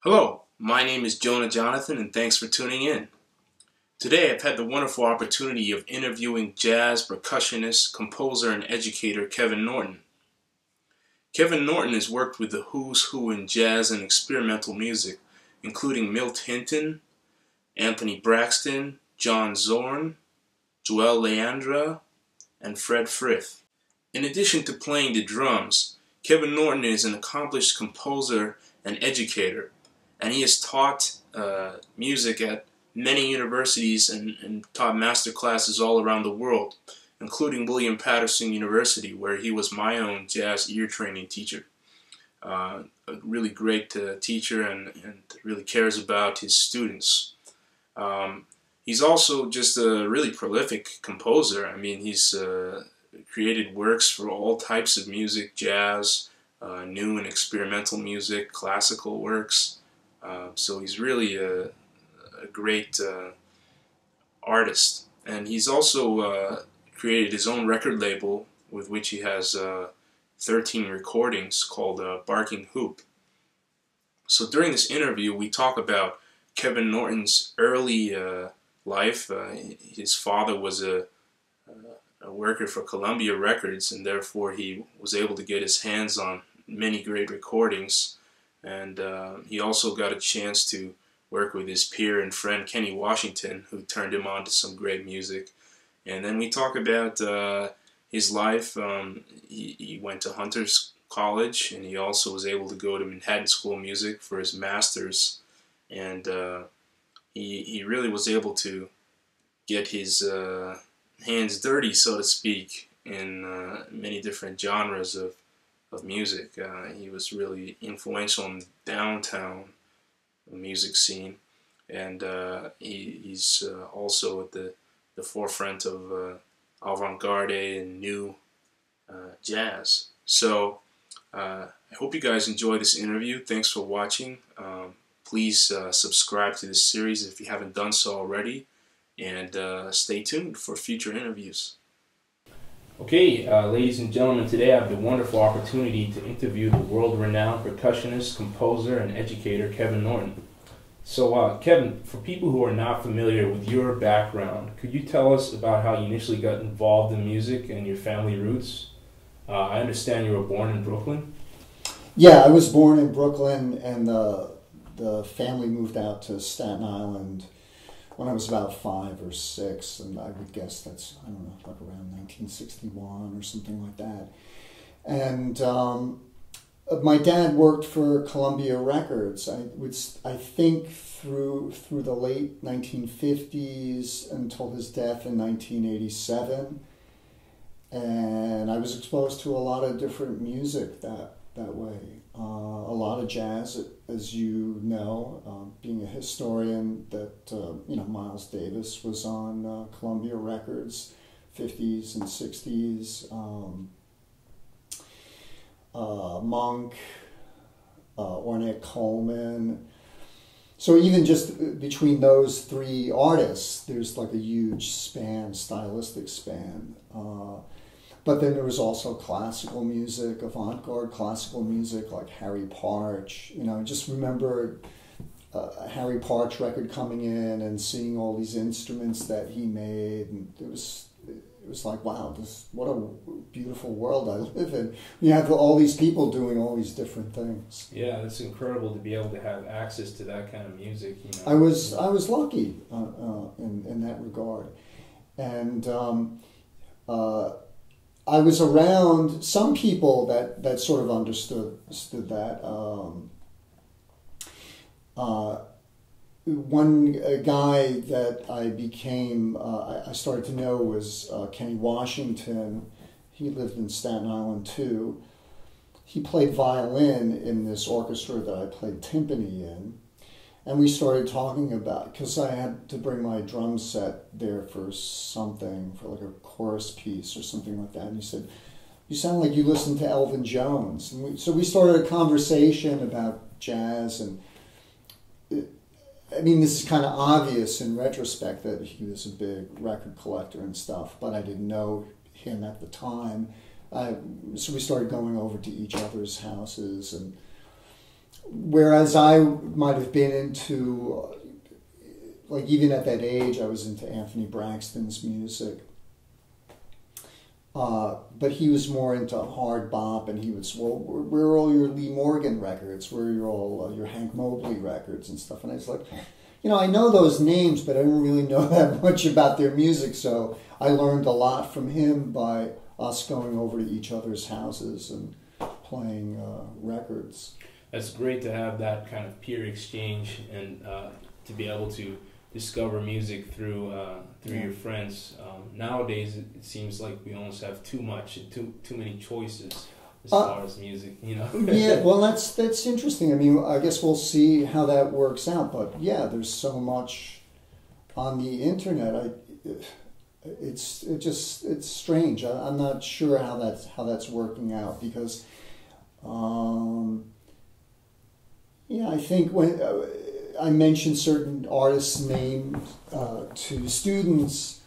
Hello, my name is Jonah Jonathan, and thanks for tuning in. Today I've had the wonderful opportunity of interviewing jazz percussionist, composer, and educator Kevin Norton. Kevin Norton has worked with the who's who in jazz and experimental music, including Milt Hinton, Anthony Braxton, John Zorn, Joel Leandra, and Fred Frith. In addition to playing the drums, Kevin Norton is an accomplished composer and educator, and he has taught music at many universities and taught master classes all around the world, including William Patterson University, where he was my own jazz ear training teacher. A really great teacher and really cares about his students. He's also just a really prolific composer. I mean, he's created works for all types of music: jazz, new and experimental music, classical works. So he's really a great artist. And he's also created his own record label with which he has 13 recordings called Barking Hoop. So during this interview we talk about Kevin Norton's early life. His father was a worker for Columbia Records, and therefore he was able to get his hands on many great recordings. And he also got a chance to work with his peer and friend Kenny Washington, who turned him on to some great music. And then we talk about his life. He went to Hunter's College, and he also was able to go to Manhattan School of Music for his master's. And he really was able to get his hands dirty, so to speak, in many different genres of music. He was really influential in the downtown music scene, and he's also at the forefront of avant-garde and new jazz. So I hope you guys enjoy this interview. Thanks for watching. Please subscribe to this series if you haven't done so already, and stay tuned for future interviews. Okay, ladies and gentlemen, today I have the wonderful opportunity to interview the world-renowned percussionist, composer, and educator Kevin Norton. So, Kevin, for people who are not familiar with your background, could you tell us about how you initially got involved in music and your family roots? I understand you were born in Brooklyn. Yeah, I was born in Brooklyn, and the family moved out to Staten Island when I was about 5 or 6, and I would guess that's, I don't know, like around 1961 or something like that. And my dad worked for Columbia Records. I think through the late 1950s until his death in 1987. And I was exposed to a lot of different music that way. A lot of jazz, as you know, being a historian, that Miles Davis was on Columbia Records, 50s and 60s. Monk, Ornette Coleman. So even just between those three artists, there's like a huge span, stylistic span. But then there was also classical music, avant-garde classical music like Harry Partch. I just remember a Harry Partch record coming in and seeing all these instruments that he made, and it was like, wow, what a beautiful world I live in. You have all these people doing all these different things. Yeah, it's incredible to be able to have access to that kind of music. I was lucky in that regard, and I was around some people that sort of understood that. One guy that I started to know was Kenny Washington. He lived in Staten Island too. He played violin in this orchestra that I played timpani in. And we started talking about, because I had to bring my drum set there for something, for like a chorus piece or something like that. And he said, "You sound like you listen to Elvin Jones." And so we started a conversation about jazz, and I mean, this is kind of obvious in retrospect that he was a big record collector and stuff, but I didn't know him at the time. So we started going over to each other's houses, and whereas I might have been into, like even at that age, I was into Anthony Braxton's music. But he was more into hard bop, and he was, well, where are all your Lee Morgan records? Where are all your Hank Mobley records and stuff? And I was like, I know those names, but I don't really know that much about their music. So I learned a lot from him by us going over to each other's houses and playing records. That's great to have that kind of peer exchange and to be able to discover music through your friends. Nowadays, it seems like we almost have too much and too many choices as far as music. Yeah, well, that's interesting. I mean, I guess we'll see how that works out. But yeah, there's so much on the internet. It's strange. I'm not sure how that's working out because, I think when I mention certain artists' names to students,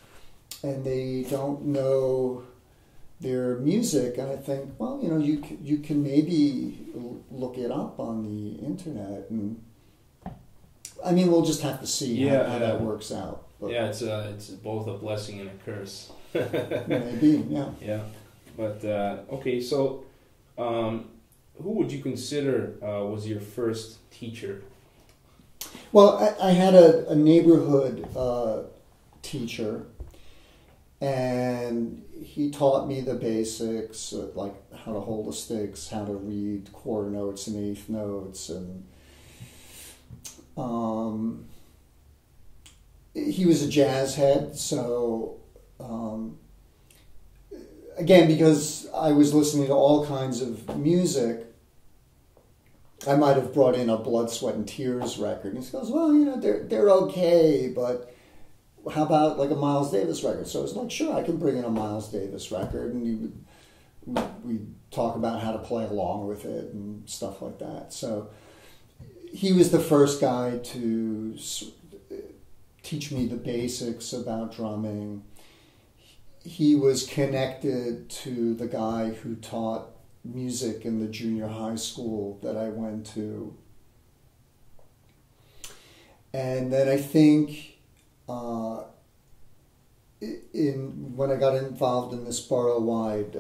and they don't know their music, and I think, well, you can maybe look it up on the internet, and I mean, we'll just have to see how that works out. But yeah, it's both a blessing and a curse. Maybe, yeah. Yeah, but okay, so who would you consider was your first teacher? Well, I had a neighborhood teacher, and he taught me the basics, like how to hold the sticks, how to read quarter notes and eighth notes, and he was a jazz head, so again, because I was listening to all kinds of music, I might have brought in a Blood, Sweat, and Tears record. And he goes, well, they're okay, but how about like a Miles Davis record? So I was like, sure, I can bring in a Miles Davis record, and we'd talk about how to play along with it and stuff like that. So he was the first guy to teach me the basics about drumming. He was connected to the guy who taught music in the junior high school that I went to. And then I think when I got involved in this borough-wide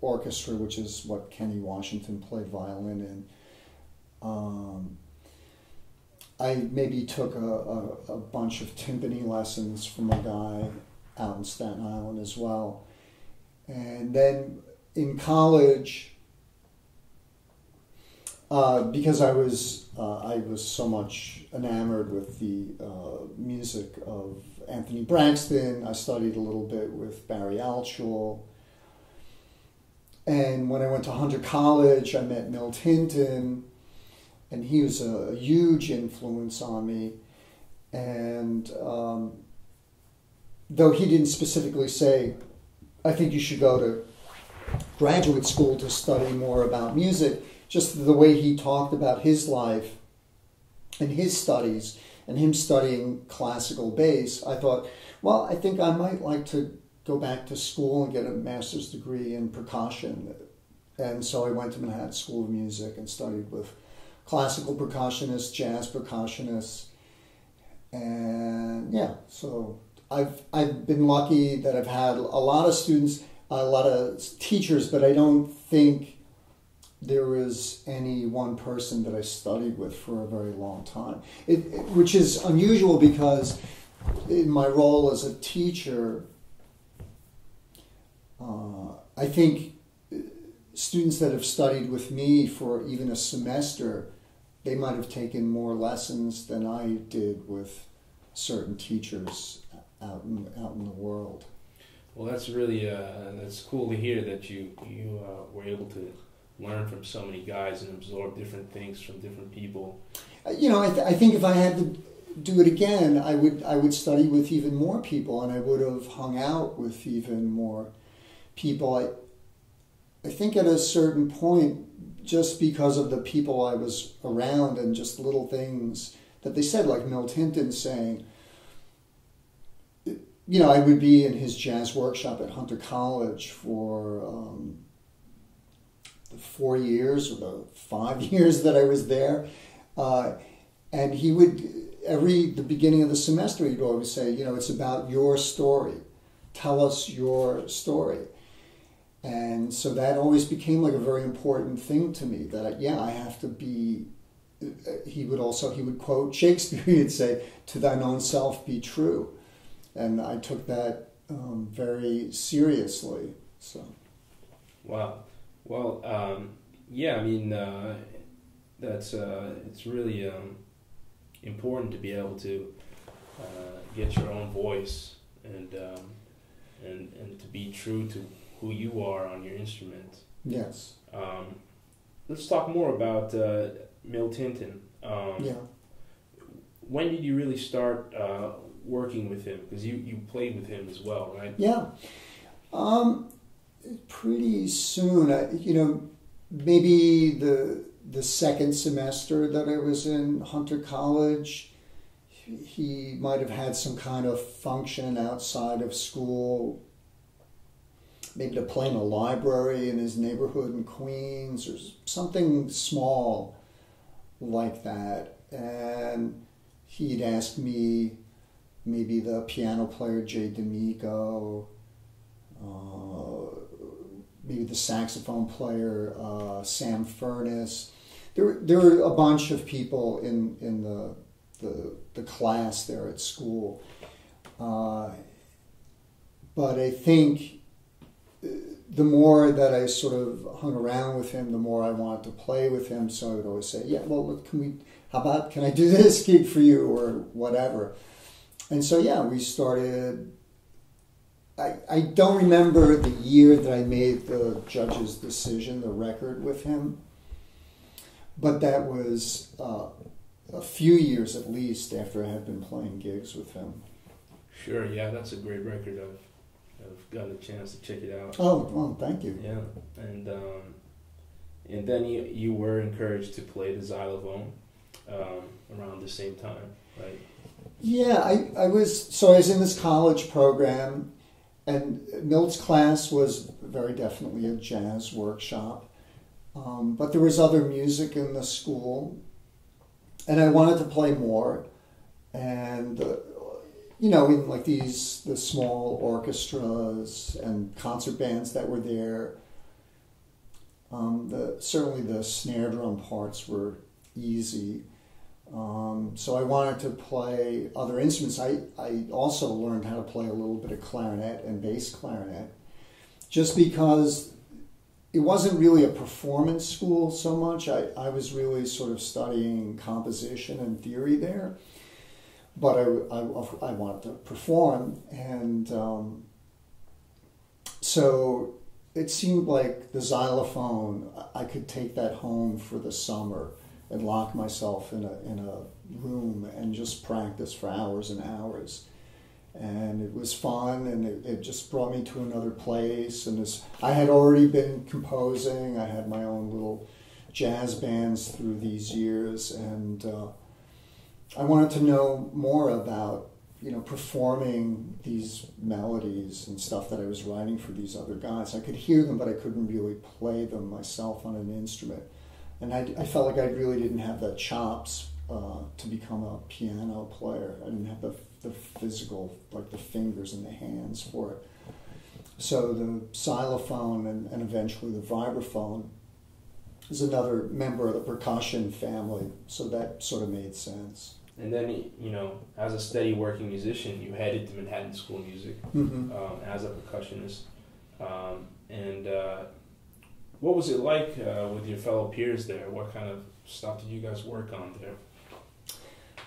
orchestra, which is what Kenny Washington played violin in, I maybe took a bunch of timpani lessons from a guy out in Staten Island as well. And then in college, because I was so much enamored with the music of Anthony Braxton, I studied a little bit with Barry Altschul. And when I went to Hunter College, I met Milt Hinton, and he was a huge influence on me. And though he didn't specifically say, I think you should go to graduate school to study more about music, just the way he talked about his life and his studies and him studying classical bass, I thought, well, I think I might like to go back to school and get a master's degree in percussion. And so I went to Manhattan School of Music and studied with classical percussionists, jazz percussionists. And yeah, so I've been lucky that I've had a lot of students, a lot of teachers, but I don't think there was any one person that I studied with for a very long time, which is unusual because in my role as a teacher, I think students that have studied with me for even a semester, they might have taken more lessons than I did with certain teachers out in the world. Well, that's really that's cool to hear that you were able to learn from so many guys and absorb different things from different people. I think if I had to do it again, I would study with even more people, and I would have hung out with even more people. I think at a certain point, just because of the people I was around and just little things that they said, like Milt Hinton saying, I would be in his jazz workshop at Hunter College for the 4 years or the 5 years that I was there. And he would, the beginning of the semester, he'd always say, you know, it's about your story. Tell us your story. And so that always became like a very important thing to me, that, I have to be, he would quote Shakespeare, he'd say, to thine own self be true. And I took that very seriously. So. Wow. Well, yeah, I mean, that's it's really important to be able to get your own voice and to be true to who you are on your instrument. Yes. Let's talk more about Milt Hinton. Yeah. When did you really start working with him? Because you played with him as well, right? Yeah. Pretty soon, maybe the second semester that I was in Hunter College, he might have had some kind of function outside of school, maybe to play in a library in his neighborhood in Queens or something small like that. And he'd asked me, maybe the piano player Jay D'Amico, maybe the saxophone player Sam Furness. There were a bunch of people in the class there at school. But I think the more that I sort of hung around with him, the more I wanted to play with him. So I would always say, yeah, well, look, can I do this gig for you or whatever? And so, yeah, we started. I don't remember the year that I made the judge's decision, the record with him, but that was a few years at least after I had been playing gigs with him. Sure, yeah, that's a great record. I've got a chance to check it out. Oh, well, thank you. Yeah, and then you were encouraged to play the xylophone around the same time, right? Yeah, I was in this college program, and Milt's class was very definitely a jazz workshop, but there was other music in the school, and I wanted to play more, and in like the small orchestras and concert bands that were there, certainly the snare drum parts were easy. So I wanted to play other instruments. I also learned how to play a little bit of clarinet and bass clarinet, just because it wasn't really a performance school so much. I was really sort of studying composition and theory there, but I wanted to perform, and so it seemed like the xylophone, I could take that home for the summer and lock myself in a room and just practice for hours and hours. And it was fun, and it just brought me to another place. And I had already been composing. I had my own little jazz bands through these years, and I wanted to know more about, performing these melodies and stuff that I was writing for these other guys. I could hear them, but I couldn't really play them myself on an instrument. And I felt like I really didn't have the chops to become a piano player. I didn't have the physical, like the fingers and the hands for it. So the xylophone and eventually the vibraphone is another member of the percussion family. So that sort of made sense. And then, as a steady working musician, you headed to Manhattan School of Music as a percussionist. What was it like with your fellow peers there? What kind of stuff did you guys work on there?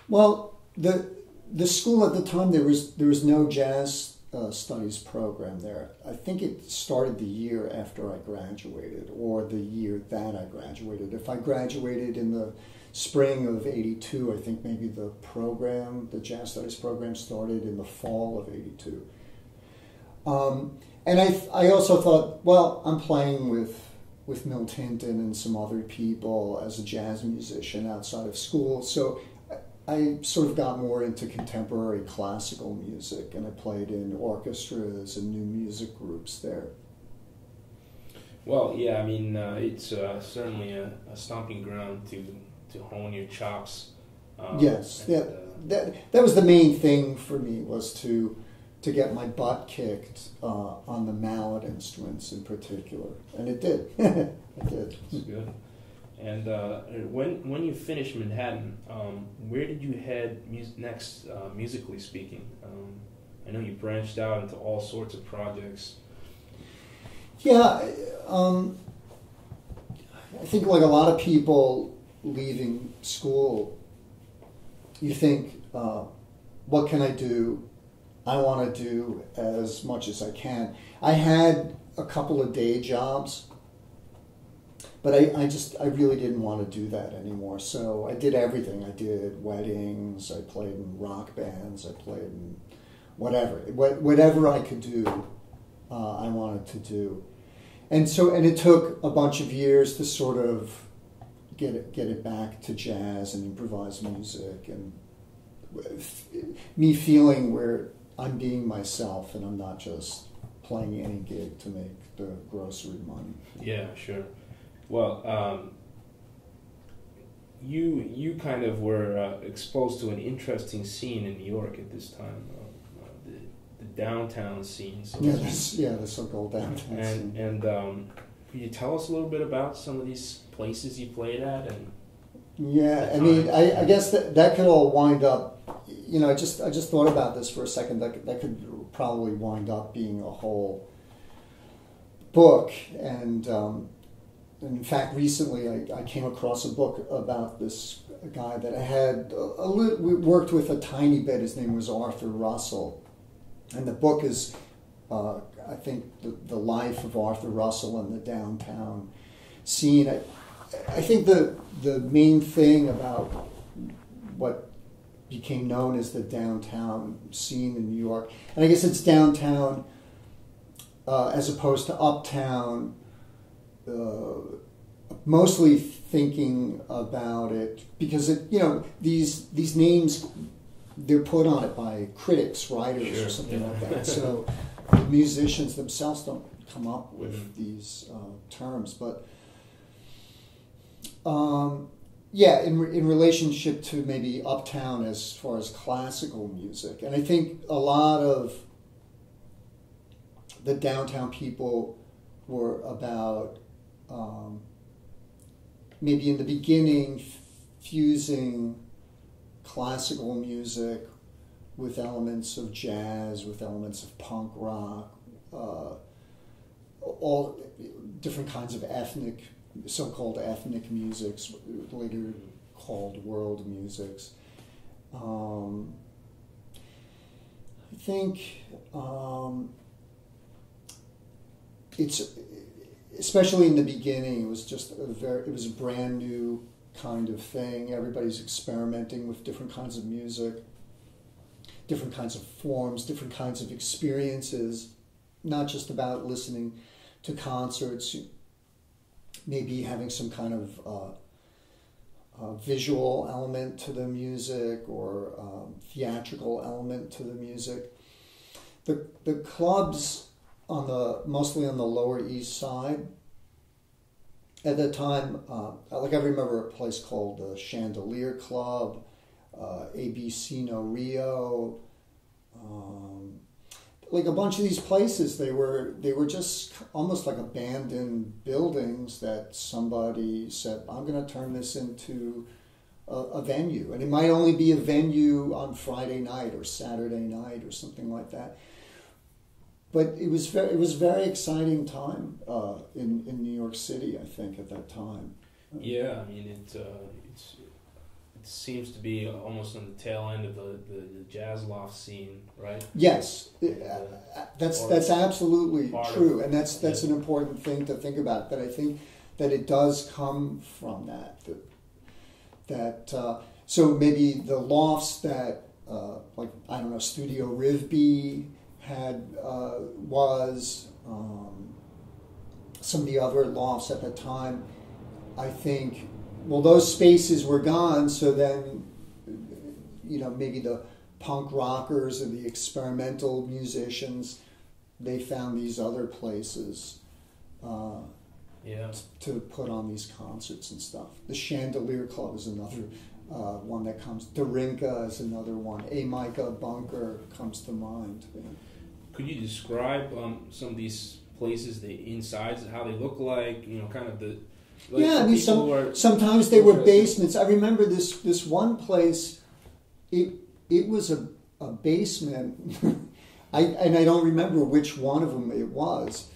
Well, the school at the time, there was no jazz studies program there. I think it started the year after I graduated, or the year that I graduated. If I graduated in the spring of '82, I think maybe the jazz studies program started in the fall of '82. And I also thought, well, I'm playing with Milt Hinton and some other people as a jazz musician outside of school. So I sort of got more into contemporary classical music, and I played in orchestras and new music groups there. Well, yeah, I mean, it's certainly a stomping ground to hone your chops. Yes, and, yeah. That was the main thing for me, was to get my butt kicked on the mallet instruments in particular, and it did. It did. That's good. And when you finished Manhattan, where did you head next, musically speaking? I know you branched out into all sorts of projects. Yeah, I think like a lot of people leaving school, you think, what can I do? I want to do as much as I can. I had a couple of day jobs, but I really didn't want to do that anymore. So I did everything. I did weddings, I played in rock bands, I played in whatever I could do, I wanted to do. And it took a bunch of years to sort of get it back to jazz and improvised music, and me feeling where I'm being myself and I'm not just playing any gig to make the grocery money. Yeah, sure. Well, you kind of were exposed to an interesting scene in New York at this time, the downtown scene. So the so-called downtown scene. And could you tell us a little bit about some of these places you played at? And yeah, I mean, I guess that could all wind up. You know, I just thought about this for a second. That could probably wind up being a whole book. And in fact, recently I came across a book about this guy that I had we worked with a tiny bit. His name was Arthur Russell, and the book is, I think, the life of Arthur Russell in the downtown scene. I think the main thing about what became known as the downtown scene in New York, and I guess it's downtown as opposed to uptown, mostly thinking about it because these names, they're put on it by critics, writers, or something like that. So the musicians themselves don't come up with these terms, but in relationship to maybe uptown as far as classical music. And I think a lot of the downtown people were about, maybe in the beginning, fusing classical music with elements of jazz, with elements of punk rock, all different kinds of so-called ethnic musics, later called world musics. I think it's, especially in the beginning, it was just it was a brand new kind of thing. Everybody's experimenting with different kinds of music, different kinds of forms, different kinds of experiences, not just about listening to concerts, maybe having some kind of visual element to the music or theatrical element to the music. The clubs mostly on the Lower East Side at that time, I remember a place called the Chandelier Club, ABC No Rio, like a bunch of these places. They were just almost like abandoned buildings that somebody said, I'm going to turn this into a venue, and it might only be a venue on Friday night or Saturday night or something like that. But it was very exciting time in New York City, I think, at that time. Yeah, I mean it seems to be almost on the tail end of the jazz loft scene, right? Yes, that's absolutely true, and that's an important thing to think about. That I think that it does come from that. So maybe the lofts that Studio Rivby had some of the other lofts at the time, I think. Well, those spaces were gone, so then, maybe the punk rockers or the experimental musicians, they found these other places Yeah. to put on these concerts and stuff. The Chandelier Club is another one that comes. Darinka is another one. Amika Bunker comes to mind. Could you describe some of these places, the insides, how they look like? You know, kind of the. Like, yeah, I mean, sometimes they were basements. I remember this one place. It was a basement. I don't remember which one of them it was,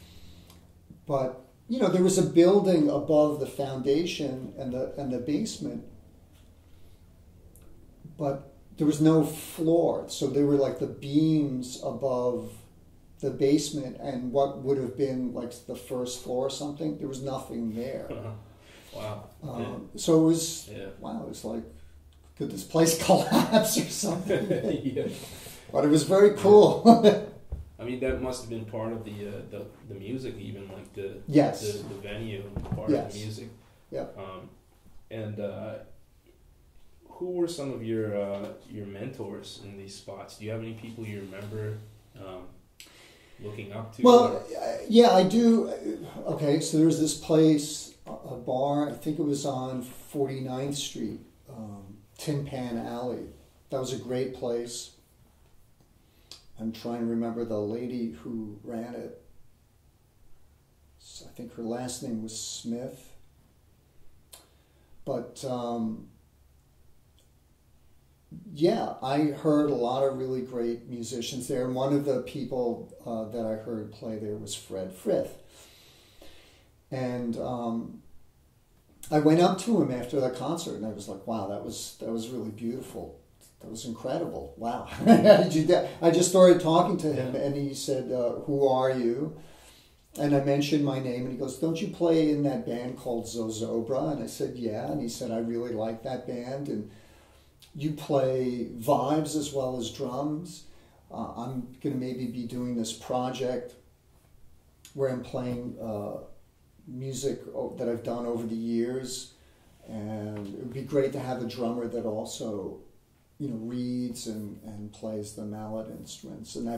but you know, there was a building above the foundation and the basement, but there was no floor, so they were like the beams above the basement and what would have been like the first floor or something. There was nothing there. Wow. So it was wow. It was like, could this place collapse or something? Yeah. But it was very cool. I mean, that must have been part of the music, even like the venue part of the music. Yeah. And who were some of your mentors in these spots? Do you have any people you remember looking up to? Well, yeah, I do. Okay, so there was this place, a bar. I think it was on 49th Street, Tin Pan Alley. That was a great place. I'm trying to remember the lady who ran it. I think her last name was Smith. But yeah, I heard a lot of really great musicians there. And one of the people that I heard play there was Fred Frith. And I went up to him after the concert and I was like, wow, that was really beautiful. That was incredible. Wow. I just started talking to him and he said, who are you? And I mentioned my name and he goes, don't you play in that band called Zozobra? And I said, yeah. And he said, I really like that band. And you play vibes as well as drums. I'm going to maybe be doing this project where I'm playing music that I've done over the years. And it would be great to have a drummer that also reads and plays the mallet instruments, and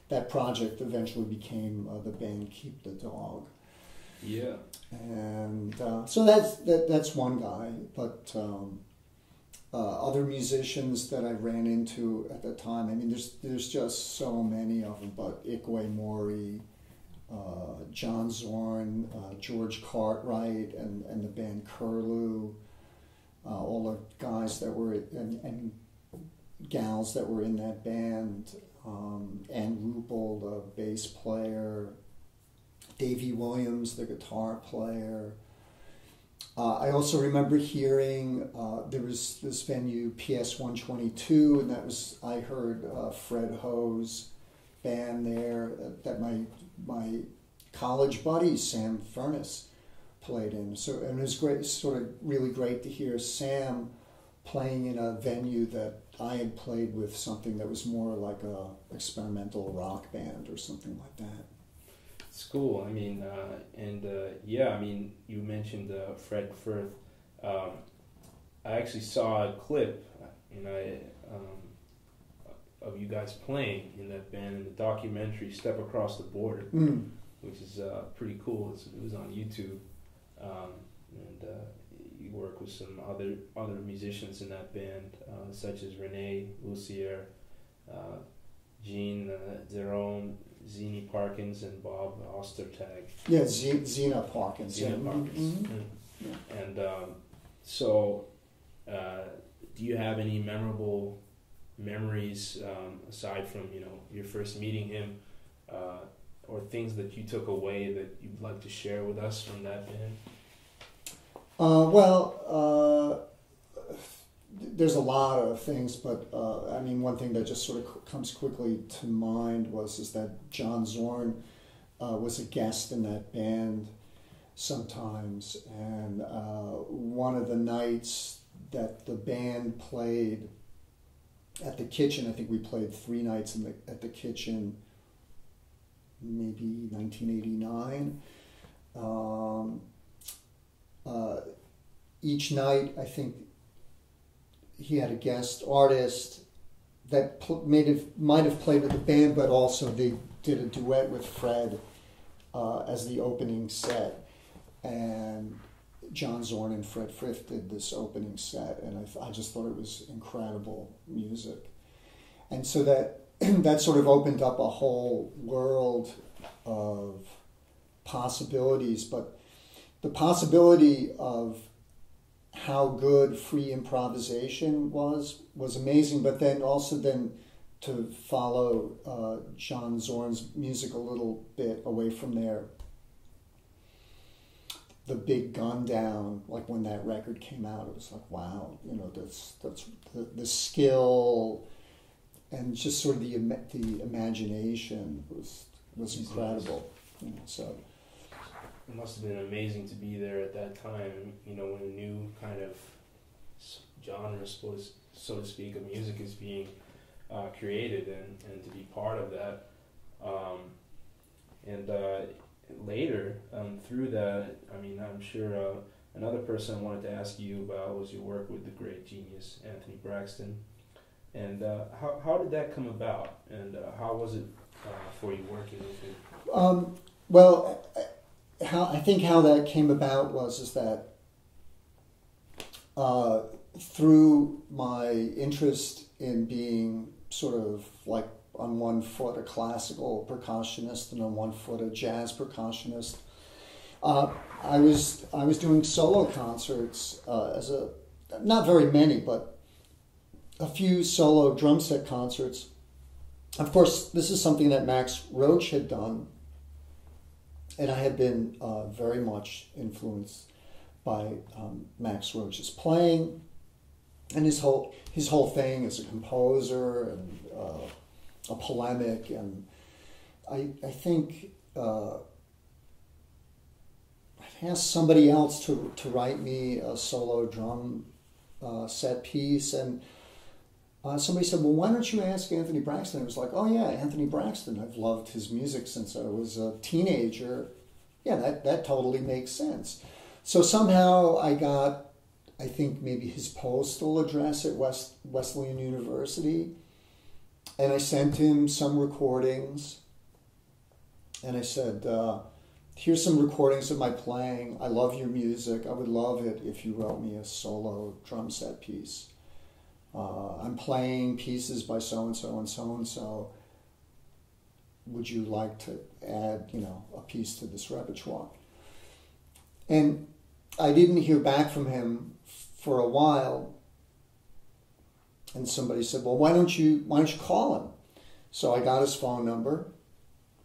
that project eventually became the band Keep the Dog. Yeah. And so that's one guy, but other musicians that I ran into at the time. I mean, there's just so many of them. But Ikwe Mori, John Zorn, George Cartwright, and the band Curlew, all the guys that were and gals that were in that band, Ann Rupel, the bass player, Davey Williams, the guitar player. I also remember hearing there was this venue, PS 122, and I heard Fred Ho's band there that my college buddy Sam Furness played in. So and it was great, sort of really great to hear Sam playing in a venue that I had played with, something that was more like a experimental rock band or something like that. It's cool. I mean, I mean, you mentioned Fred Firth. I actually saw a clip, of you guys playing in that band in the documentary "Step Across the Border," which is pretty cool. It was on YouTube, and you work with some other musicians in that band, such as Renee Lucier, Gene Jerome, Zini Parkins, and Bob Ostertag. Yeah, Zena Parkins. Zena Parkins. Mm-hmm. Yeah. And so, do you have any memorable memories aside from your first meeting him, or things that you took away that you'd like to share with us from that band? There's a lot of things, but I mean, one thing that just sort of comes quickly to mind is that John Zorn was a guest in that band sometimes, and one of the nights that the band played at the Kitchen, I think we played 3 nights at the Kitchen, maybe 1989. Each night, I think he had a guest artist that might have played with the band, but also they did a duet with Fred as the opening set. and John Zorn and Fred Frith did this opening set, and I just thought it was incredible music. And so that that sort of opened up a whole world of possibilities, but the possibility of how good free improvisation was amazing, but then also to follow John Zorn's music a little bit away from there. The Big Gun Down, like when that record came out, it was like, wow, you know, that's the skill and just sort of the imagination was incredible. You know, so it must have been amazing to be there at that time, you know, when a new kind of genre, so to speak, of music is being created, and to be part of that. Later, through that, I mean, I'm sure another person I wanted to ask you about was your work with the great genius Anthony Braxton. And how did that come about? And how was it for you working with him? Well, I think how that came about is that through my interest in being sort of like on one foot a classical percussionist and on one foot a jazz percussionist, I was doing solo concerts not very many, but a few solo drum set concerts. Of course, this is something that Max Roach had done, and I had been very much influenced by Max Roach's playing and his whole thing as a composer and a polemic. And I think I asked somebody else to write me a solo drum set piece, and somebody said, well, why don't you ask Anthony Braxton? I was like, oh yeah, Anthony Braxton. I've loved his music since I was a teenager. Yeah, that totally makes sense. So somehow I got, I think maybe his postal address at Wesleyan University, and I sent him some recordings, and I said, here's some recordings of my playing. I love your music. I would love it if you wrote me a solo drum set piece. I'm playing pieces by so-and-so and so-and-so. Would you like to add, you know, a piece to this repertoire? And I didn't hear back from him for a while. And somebody said, well, why don't you call him? So I got his phone number,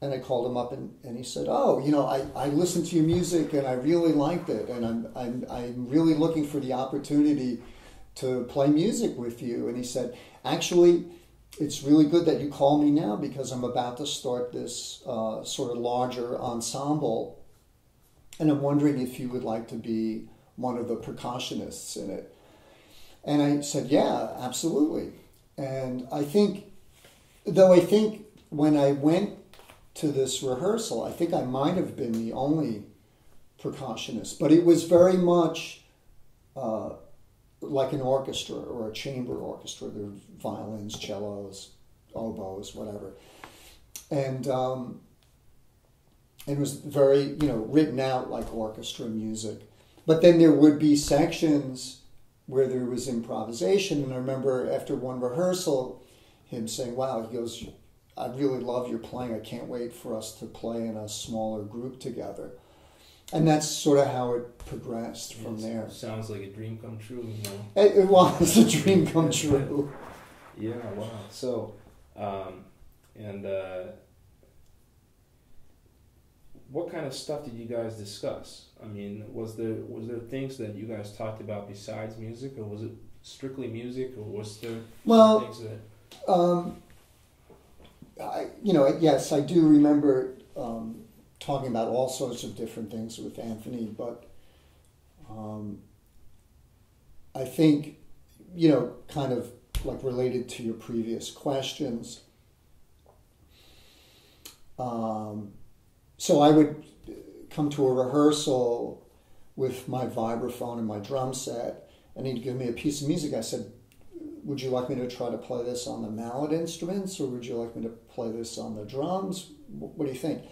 and I called him up, and he said, oh, you know, I listened to your music and I really liked it, and I'm really looking for the opportunity to play music with you. And he said, actually, it's really good that you call me now, because I'm about to start this sort of larger ensemble, and I'm wondering if you would like to be one of the percussionists in it. And I said, yeah, absolutely. And I think when I went to this rehearsal, I think I might have been the only percussionist, but it was very much like an orchestra or a chamber orchestra. There were violins, cellos, oboes, whatever. And it was very, you know, written out like orchestra music. But then there would be sections where there was improvisation. And I remember after one rehearsal, him saying, wow, he goes, I really love your playing. I can't wait for us to play in a smaller group together. And that's sort of how it progressed from there. Sounds like a dream come true, you know. It was a dream come true. Yeah, wow. So, what kind of stuff did you guys discuss? I mean, was there things that you guys talked about besides music, or was it strictly music, or was there things that? Yes, I do remember talking about all sorts of different things with Anthony, but I think, you know, kind of like related to your previous questions. So I would come to a rehearsal with my vibraphone and my drum set, and he'd give me a piece of music. I said, would you like me to try to play this on the mallet instruments, or would you like me to play this on the drums? What do you think?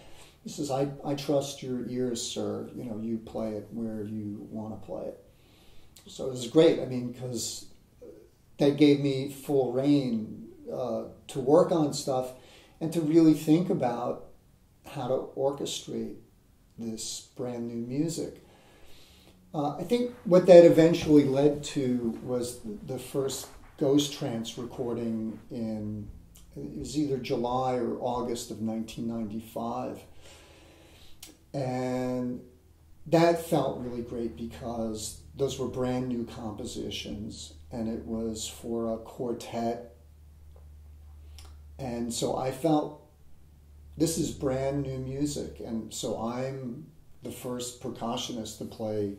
He says, I trust your ears, sir. You know, you play it where you want to play it. So it was great. I mean, because that gave me full reign to work on stuff and to really think about how to orchestrate this brand new music. I think what that eventually led to was the first Ghost Trance recording it was either July or August of 1995. And that felt really great because those were brand new compositions and it was for a quartet. And so I felt this is brand new music. And so I'm the first percussionist to play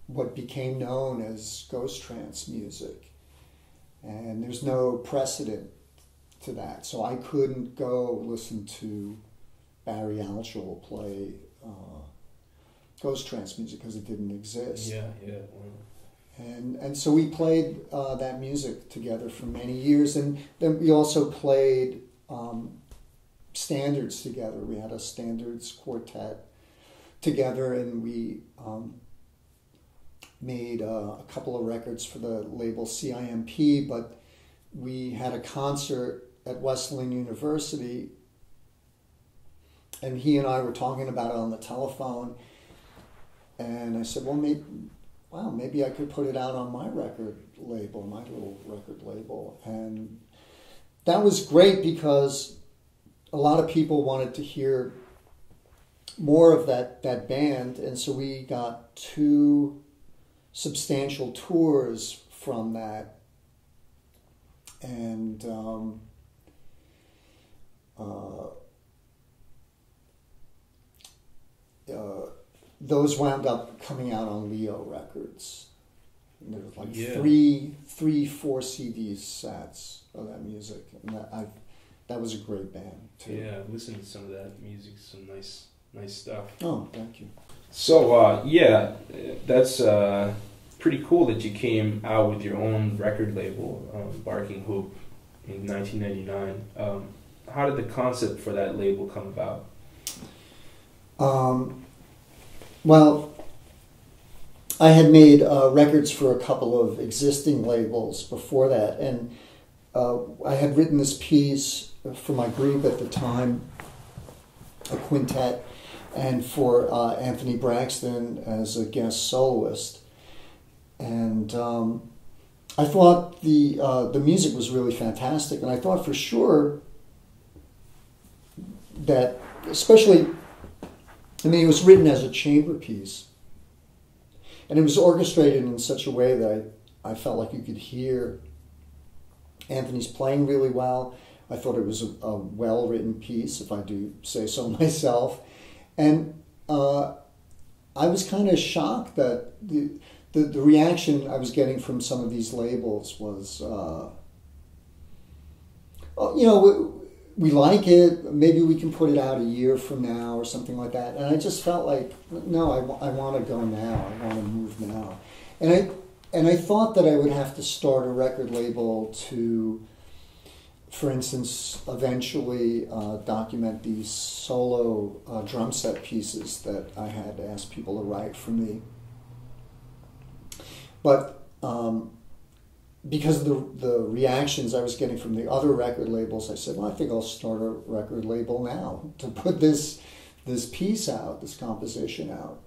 what became known as Ghost Trance music. And there's no precedent to that. So I couldn't go listen to Barry Altschul play Ghost Trance music because it didn't exist. Yeah. And so we played that music together for many years, and then we also played standards together. We had a standards quartet together, and we made a couple of records for the label CIMP, but we had a concert at Wesleyan University, and he and I were talking about it on the telephone, and I said, well, maybe I could put it out on my record label, my little record label. And that was great because a lot of people wanted to hear more of that band, and so we got 2 substantial tours from that. And those wound up coming out on Leo Records. And there was like 4 CD sets of that music, and that was a great band too. Yeah, I've listened to some of that music, some nice stuff. Oh, thank you. So that's pretty cool that you came out with your own record label, Barking Hoop, in 1999. How did the concept for that label come about? Well, I had made records for a couple of existing labels before that, and I had written this piece for my group at the time, a quintet, and for Anthony Braxton as a guest soloist. And I thought the music was really fantastic, and I thought for sure that, especially, I mean, it was written as a chamber piece, and it was orchestrated in such a way that I felt like you could hear Anthony's playing really well. I thought it was a well-written piece, if I do say so myself. And I was kind of shocked that the reaction I was getting from some of these labels was, we like it, maybe we can put it out a year from now or something like that. And I just felt like, no, I want to go now, I want to move now. And I thought that I would have to start a record label to, for instance, eventually document these solo drum set pieces that I had asked people to write for me. But because of the reactions I was getting from the other record labels, I said, well, I think I'll start a record label now to put this piece out, this composition out.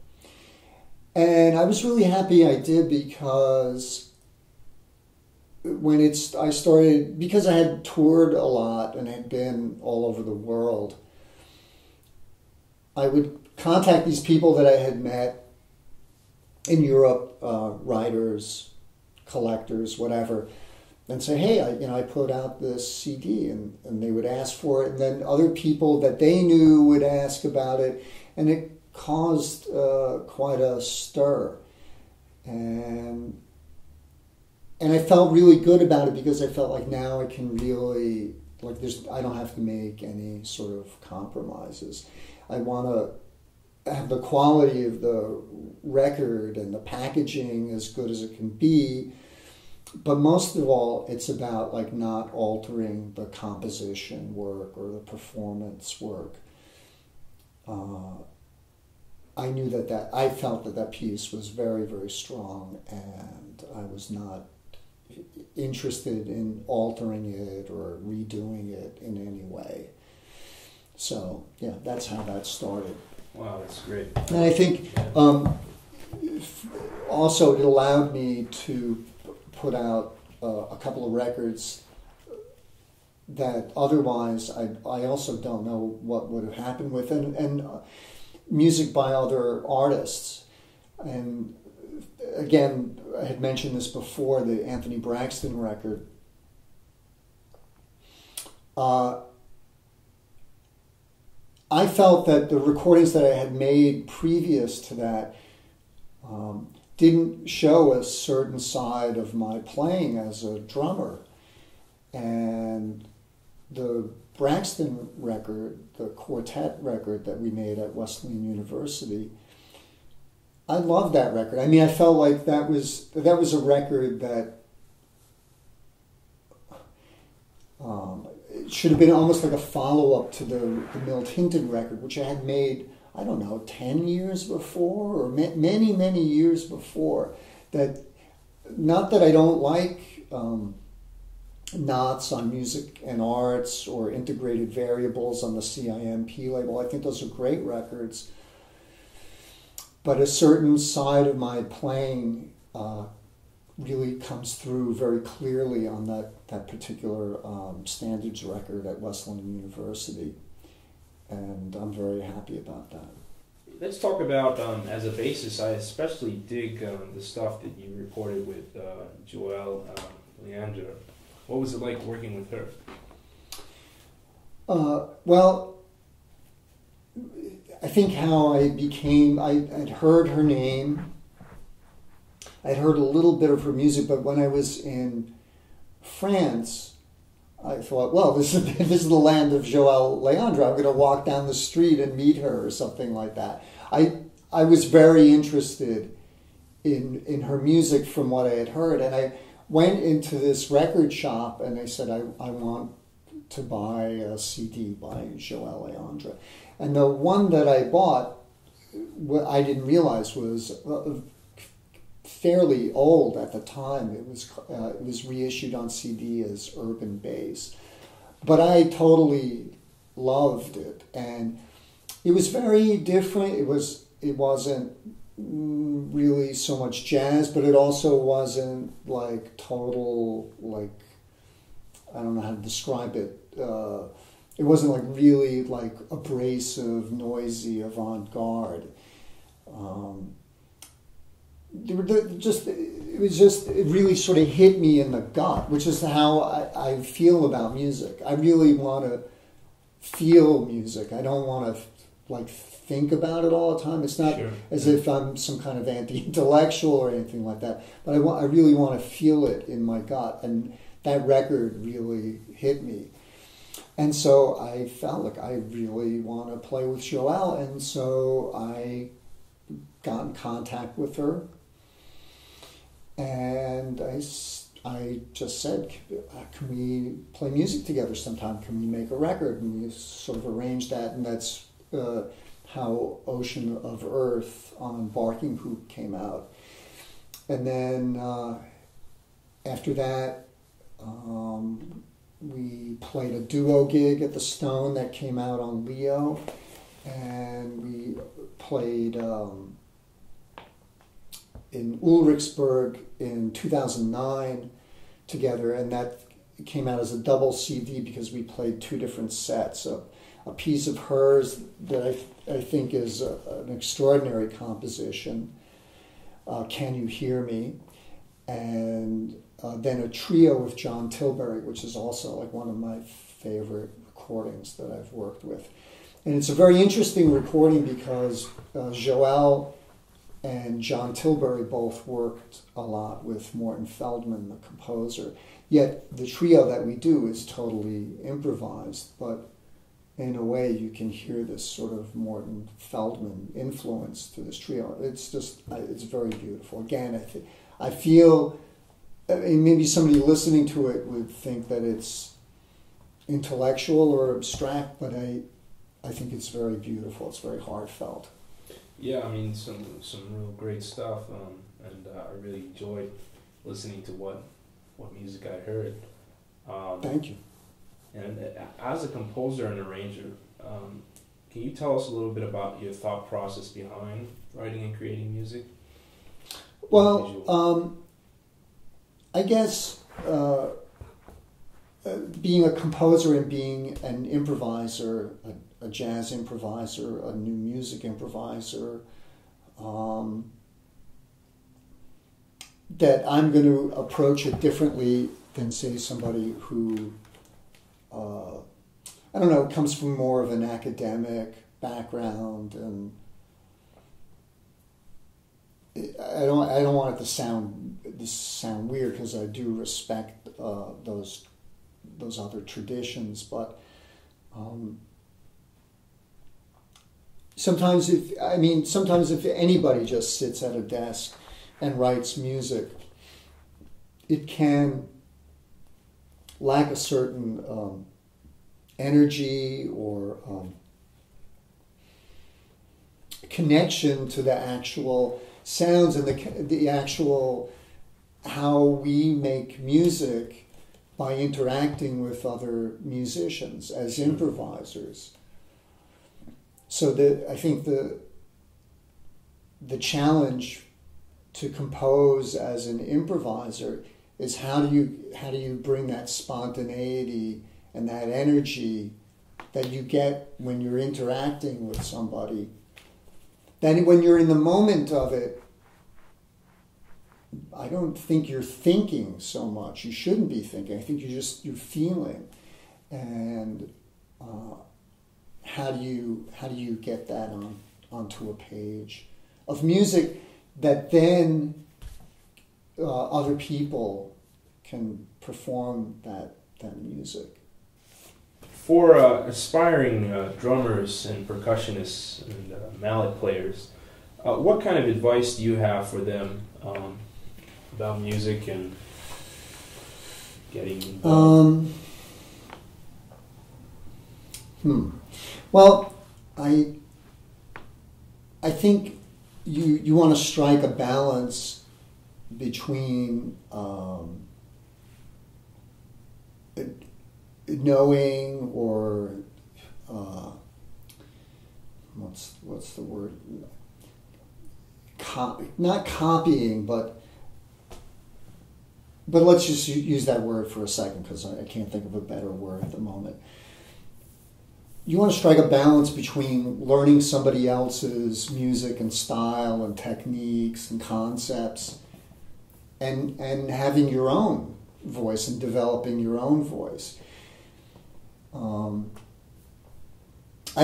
And I was really happy I did, because when I started, because I had toured a lot and had been all over the world, I would contact these people that I had met in Europe, writers, collectors, whatever, and say, hey, I put out this CD, and they would ask for it, and then other people that they knew would ask about it, and it caused quite a stir. And I felt really good about it, because I felt like now I can really, like, I don't have to make any sort of compromises. I want to have the quality of the record and the packaging as good as it can be, but most of all, it's about like not altering the composition work or the performance work. I knew that I felt that piece was very, very strong, and I was not interested in altering it or redoing it in any way. So yeah, that's how that started. Wow, that's great. And I think also it allowed me to put out a couple of records that otherwise I also don't know what would have happened with, and music by other artists. And again, I had mentioned this before, the Anthony Braxton record. I felt that the recordings that I had made previous to that didn't show a certain side of my playing as a drummer. And the Braxton record, the quartet record that we made at Wesleyan University, I loved that record. I mean, I felt like that was a record that it should have been almost like a follow-up to the Milt Hinton record, which I had made, I don't know, 10 years before, or many, many years before. That, not that I don't like Knots on Music and Arts or Integrated Variables on the CIMP label. I think those are great records. But a certain side of my playing really comes through very clearly on that particular standards record at Wesleyan University. And I'm very happy about that. Let's talk about, as a bassist, I especially dig the stuff that you recorded with Joelle Leandro. What was it like working with her? Well, I think how I'd heard her name, I'd heard a little bit of her music, but when I was in France, I thought, well, this is the land of Joelle Leandro. I'm going to walk down the street and meet her or something like that. I was very interested in her music from what I had heard, and I went into this record shop and they said, I want to buy a CD by Joelle Leandro. And the one that I bought, what I didn't realize was fairly old at the time. It was reissued on CD as Urban Bass. But I totally loved it. And it was very different. It wasn't really so much jazz, but it also wasn't like total, like, I don't know how to describe it. It wasn't like really like abrasive, noisy, avant-garde. It really sort of hit me in the gut, which is how I feel about music. I really want to feel music. I don't want to like think about it all the time. It's not as if I'm some kind of anti-intellectual or anything like that, but I really want to feel it in my gut, and that record really hit me. And so I felt like I really want to play with Joelle, and so I got in contact with her, and I just said, can we play music together sometime? Can we make a record? And we sort of arranged that, and that's how Ocean of Earth on Barking Hoop came out. And then after that, we played a duo gig at the Stone that came out on Leo, and we played in Ulrichsburg in 2009 together, and that came out as a double CD because we played two different sets. A piece of hers that I think is an extraordinary composition, Can You Hear Me? And then a trio with John Tilbury, which is also like one of my favorite recordings that I've worked with. And it's a very interesting recording because Joelle and John Tilbury both worked a lot with Morton Feldman, the composer. Yet the trio that we do is totally improvised, but in a way you can hear this sort of Morton Feldman influence to this trio. It's just, it's very beautiful. Again, I feel, I mean, maybe somebody listening to it would think that it's intellectual or abstract, but I think it's very beautiful. It's very heartfelt. Yeah, I mean, some real great stuff, and I really enjoyed listening to what music I heard. Thank you. And as a composer and arranger, can you tell us a little bit about your thought process behind writing and creating music? Well, I guess being a composer and being an improviser, a jazz improviser, a new music improviser, that I'm going to approach it differently than, say, somebody who, I don't know, comes from more of an academic background, and I don't want it to sound weird, because I do respect those other traditions, but sometimes if anybody just sits at a desk and writes music, it can lack a certain energy or connection to the actual sounds and the actual how we make music by interacting with other musicians as improvisers. So I think the challenge to compose as an improviser is how do you bring that spontaneity and that energy that you get when you're interacting with somebody. Then when you're in the moment of it, I don't think you're thinking so much. You shouldn't be thinking. I think you're feeling. And how do you get that onto a page of music that then other people can perform that music? For aspiring drummers and percussionists and mallet players, what kind of advice do you have for them about music and getting involved? Well, I think you want to strike a balance between knowing or what's the word? Not copying, but let's just use that word for a second, because I can't think of a better word at the moment. You want to strike a balance between learning somebody else's music and style and techniques and concepts and having your own voice and developing your own voice. I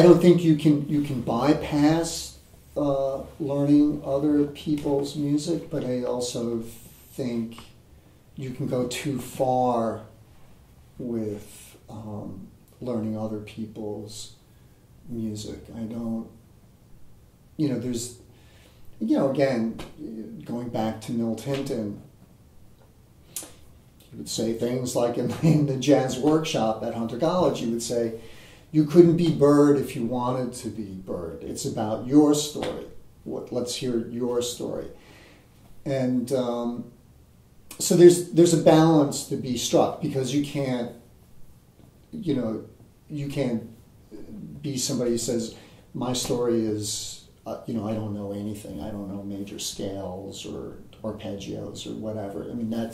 don't think you can bypass learning other people's music, but I also think you can go too far with learning other people's music. I don't, there's, again, going back to Milt Hinton, he would say things like in the jazz workshop at Hunter College, he would say, you couldn't be Bird if you wanted to be Bird. It's about your story. Let's hear your story. And so there's a balance to be struck, because you can't be somebody who says, my story is, I don't know anything. I don't know major scales or arpeggios or whatever. I mean, I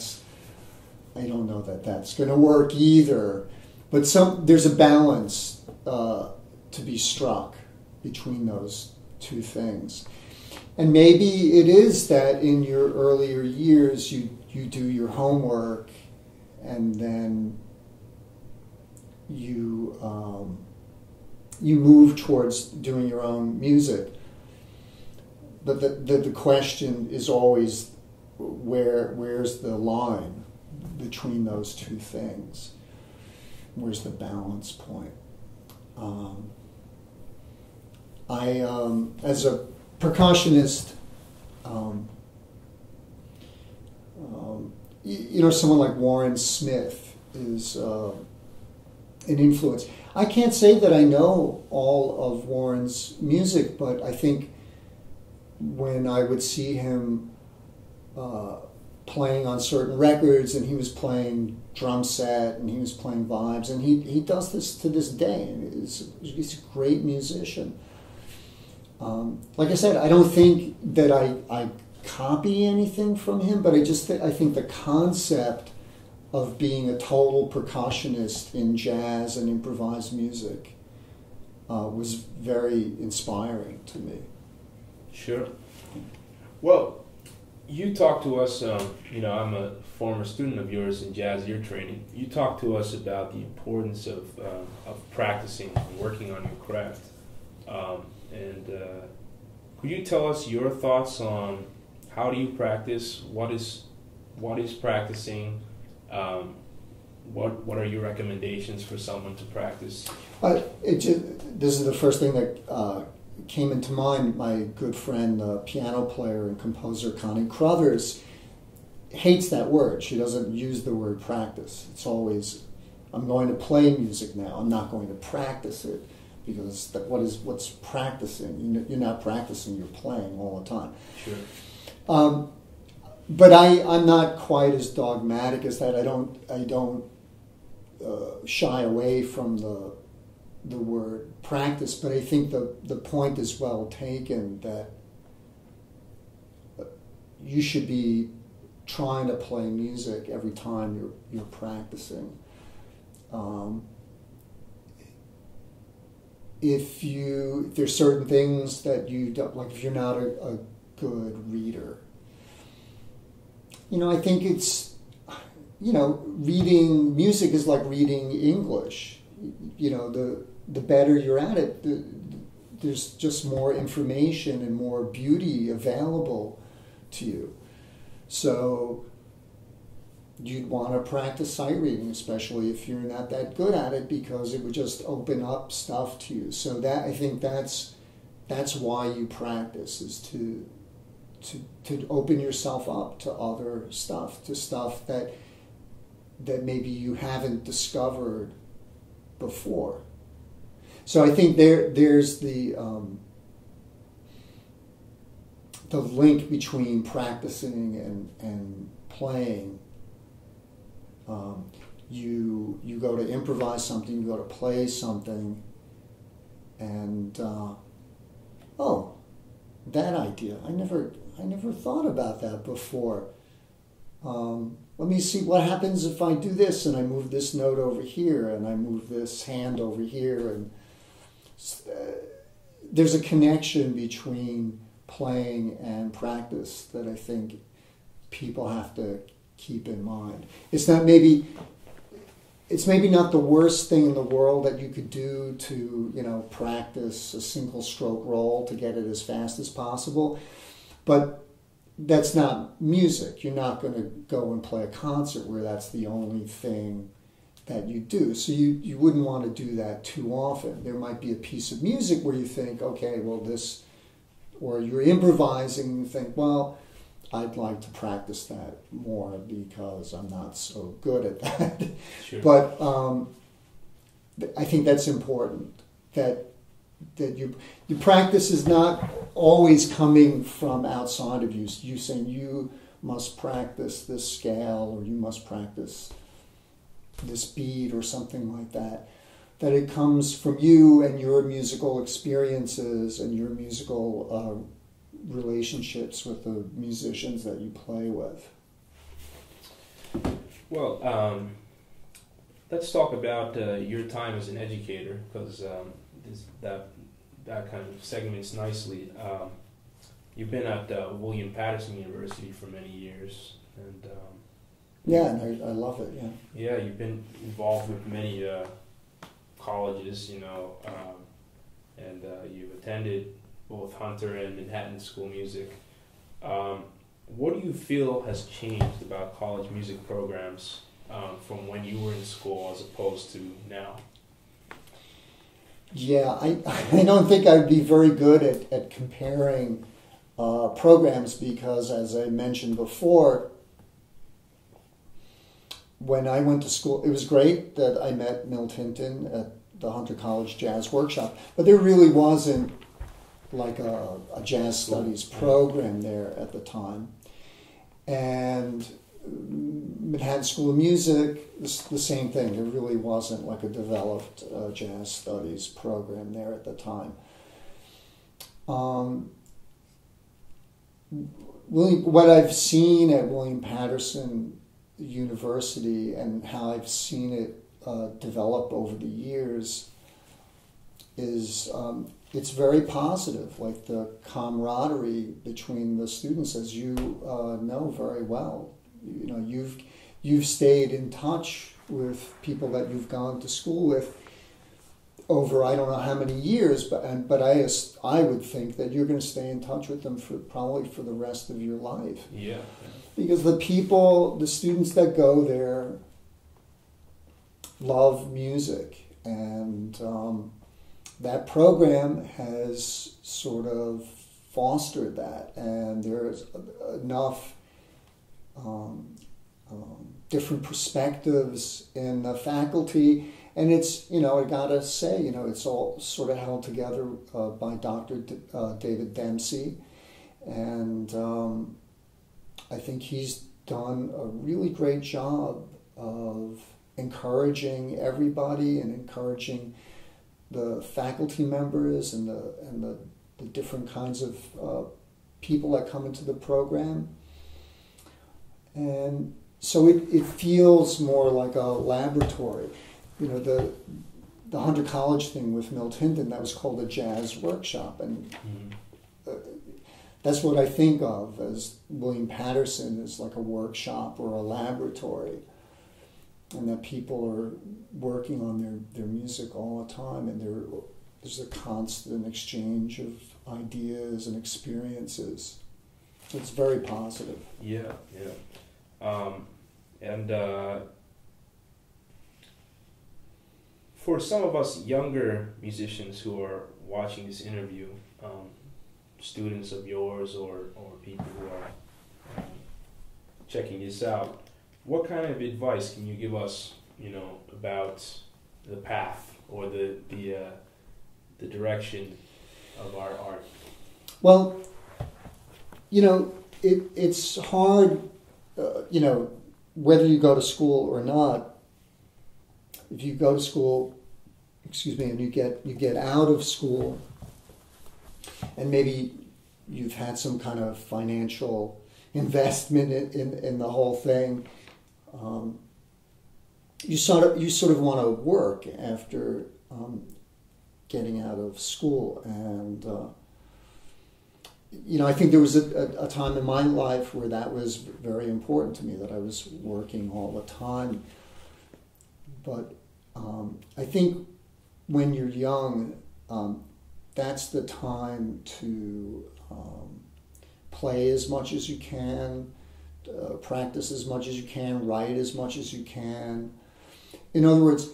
don't know that's going to work either. But there's a balance to be struck between those two things. And maybe it is that in your earlier years you do your homework, and then you move towards doing your own music. But the question is always, where's the line between those two things? Where's the balance point? As a percussionist, someone like Warren Smith is an influence. I can't say that I know all of Warren's music, but I think when I would see him playing on certain records, and he was playing drum set, and he was playing vibes, and he does this to this day, and he's a great musician. Like I said, I don't think that I copy anything from him, but I think the concept of being a total percussionist in jazz and improvised music was very inspiring to me. Sure. Well, you talked to us, I'm a former student of yours in jazz ear training. You talked to us about the importance of practicing and working on your craft. Could you tell us your thoughts on how do you practice? What is practicing? What are your recommendations for someone to practice? This is the first thing that came into mind. My good friend, the piano player and composer Connie Crothers, hates that word. She doesn't use the word practice. It's always, I'm going to play music now. I'm not going to practice it, because what's practicing? You're not practicing. You're playing all the time. Sure. But I'm not quite as dogmatic as that. I don't shy away from the word practice, but I think the point is well taken, that you should be trying to play music every time you're practicing. If there's certain things that you don't like, if you're not a good reader, I think it's, reading music is like reading English. The better you're at it, there's just more information and more beauty available to you. So you'd want to practice sight reading, especially if you're not that good at it, because it would just open up stuff to you. So I think that's why you practice, is to open yourself up to other stuff, to stuff that maybe you haven't discovered before. So I think there's the link between practicing and playing. You go to improvise something, you go to play something, and that idea, I never thought about that before. Let me see what happens if I do this, and I move this note over here, and I move this hand over here, and there's a connection between playing and practice that I think people have to keep in mind. It's maybe not the worst thing in the world that you could do to, practice a single stroke roll to get it as fast as possible, but that's not music. You're not going to go and play a concert where that's the only thing that you do. So you wouldn't want to do that too often. There might be a piece of music where you think, okay, well this, or you're improvising and you think, well, I'd like to practice that more because I'm not so good at that. Sure. But I think that's important, that your practice is not always coming from outside of you. You saying you must practice this scale, or you must practice this beat or something like that. That it comes from you and your musical experiences and your musical relationships with the musicians that you play with. Well, let's talk about your time as an educator, because that kind of segments nicely. You've been at William Patterson University for many years, and and I love it. Yeah, you've been involved with many colleges, and you've attended both Hunter and Manhattan School of Music. What do you feel has changed about college music programs from when you were in school as opposed to now? Yeah, I don't think I'd be very good at comparing programs, because, as I mentioned before, when I went to school, it was great that I met Milt Hinton at the Hunter College Jazz Workshop, but there really wasn't like a jazz studies program there at the time. And Manhattan School of Music, the same thing. There really wasn't like a developed jazz studies program there at the time. What I've seen at William Patterson University and how I've seen it develop over the years is it's very positive, like the camaraderie between the students, as you know very well. You know, you've stayed in touch with people that you've gone to school with over I don't know how many years, but I would think that you're going to stay in touch with them probably for the rest of your life. Yeah. Because the students that go there love music, and that program has sort of fostered that, and there's enough different perspectives in the faculty, and it's, you know, I gotta say, you know, it's all sort of held together by Dr. David Dempsey, and I think he's done a really great job of encouraging everybody and encouraging the faculty members and the different kinds of people that come into the program. And so it feels more like a laboratory. You know, the Hunter College thing with Milt Hinton, that was called a jazz workshop, and that's what I think of as William Patterson is like a workshop or a laboratory, and that people are working on their music all the time, and there's a constant exchange of ideas and experiences. So it's very positive. Yeah. And for some of us younger musicians who are watching this interview, students of yours or people who are checking this out, what kind of advice can you give us, you know, about the path or the direction of our art? Well, you know, it's hard, you know, whether you go to school or not. If you go to school, and you get out of school, and maybe you've had some kind of financial investment in the whole thing, you sort of want to work after getting out of school. And you know, I think there was a time in my life where that was very important to me, that I was working all the time. But I think when you're young, that's the time to play as much as you can, practice as much as you can, write as much as you can. In other words,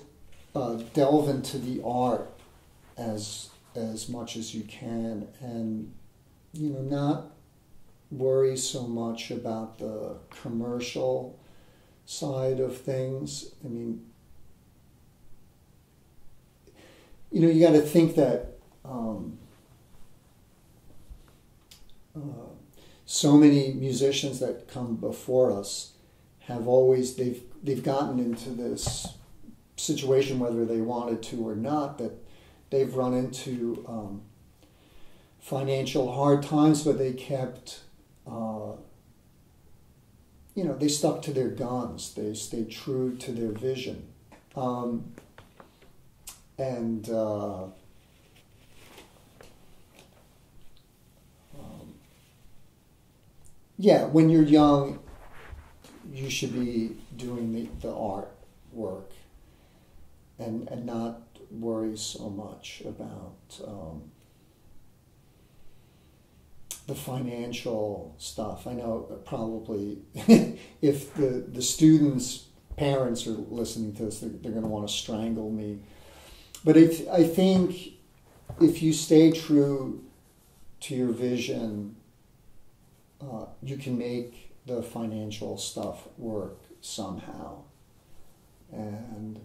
delve into the art as much as you can, and, you know, not worry so much about the commercial side of things. I mean, you know, you got to think that so many musicians that come before us have always, they've gotten into this situation, whether they wanted to or not, that they've run into financial hard times, but they kept, you know, they stuck to their guns. They stayed true to their vision. Yeah, when you're young, you should be doing the art work and not worry so much about the financial stuff. I know probably if the students' parents are listening to this, they're going to want to strangle me. But I think if you stay true to your vision, you can make the financial stuff work somehow. And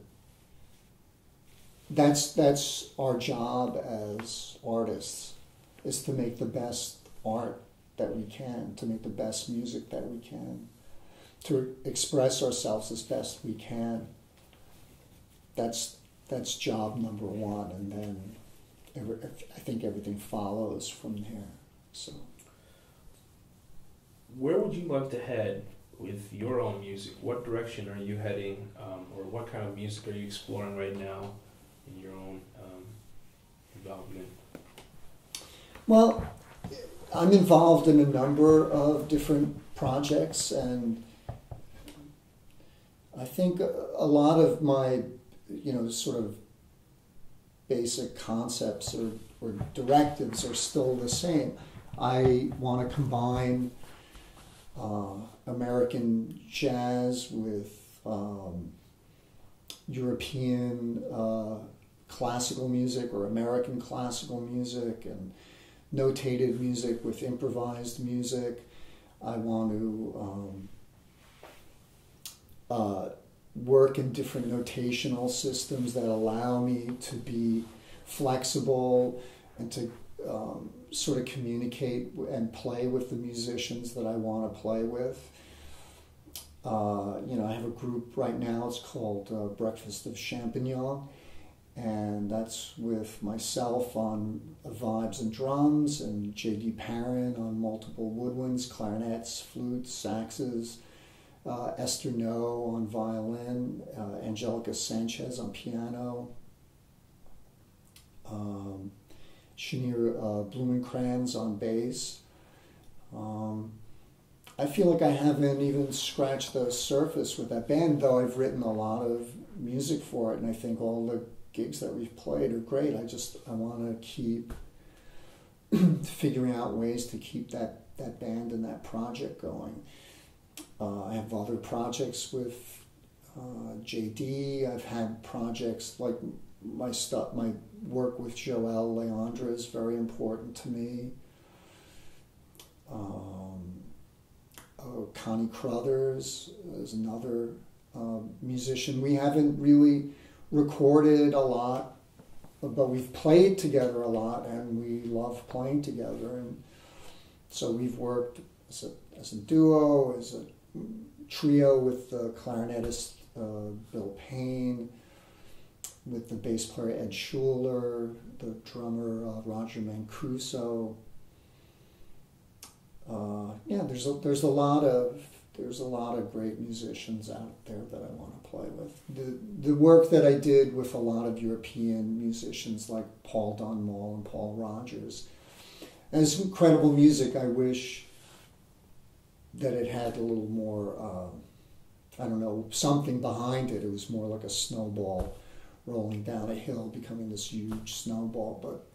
that's our job as artists, is to make the best art that we can, to make the best music that we can, to express ourselves as best we can. That's job number one, and then I think everything follows from there. So, where would you like to head with your own music? What direction are you heading, or what kind of music are you exploring right now in your own development? Well, I'm involved in a number of different projects, and I think a lot of my, sort of basic concepts or directives are still the same. I want to combine American jazz with European classical music or American classical music, and notated music with improvised music. I want to work in different notational systems that allow me to be flexible and to sort of communicate and play with the musicians that I want to play with. I have a group right now, it's called Breakfast of Champignon, and that's with myself on vibes and drums, and J.D. Parent on multiple woodwinds, clarinets, flutes, saxes, Esther No on violin, Angelica Sanchez on piano, Shanir Blumenkranz on bass. I feel like I haven't even scratched the surface with that band, though I've written a lot of music for it, and I think all the gigs that we've played are great. I want to keep figuring out ways to keep that band and that project going. I have other projects with JD. I've had projects like my work with Joel Leandra is very important to me. Connie Crothers is another musician. We haven't really recorded a lot, but we've played together a lot, and we love playing together. And so we've worked as a duo, as a trio with the clarinetist Bill Payne, with the bass player Ed Schuler, the drummer Roger Mancuso. There's a lot of great musicians out there that I want to play with. The work that I did with a lot of European musicians like Paul Dunmore and Paul Rogers, and it's incredible music. I wish that it had a little more, something behind it. It was more like a snowball rolling down a hill, becoming this huge snowball. But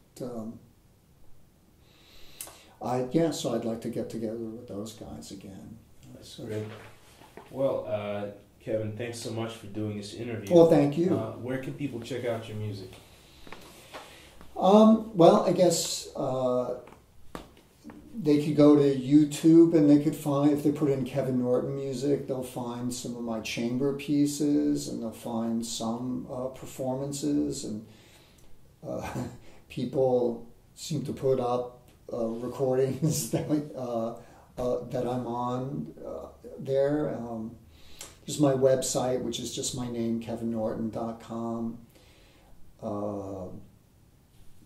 so I'd like to get together with those guys again. That's great. Well, Kevin, thanks so much for doing this interview. Well, thank you. Where can people check out your music? I guess they could go to YouTube, and they could find, if they put in Kevin Norton music, they'll find some of my chamber pieces, and they'll find some performances, and people seem to put up recordings that I'm on there. There's my website, which is just my name, kevinnorton.com.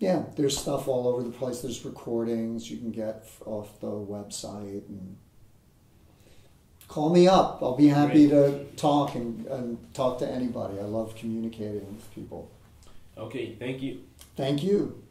There's stuff all over the place. There's recordings you can get off the website. And call me up. I'll be happy to talk and talk to anybody. I love communicating with people. Okay, thank you. Thank you.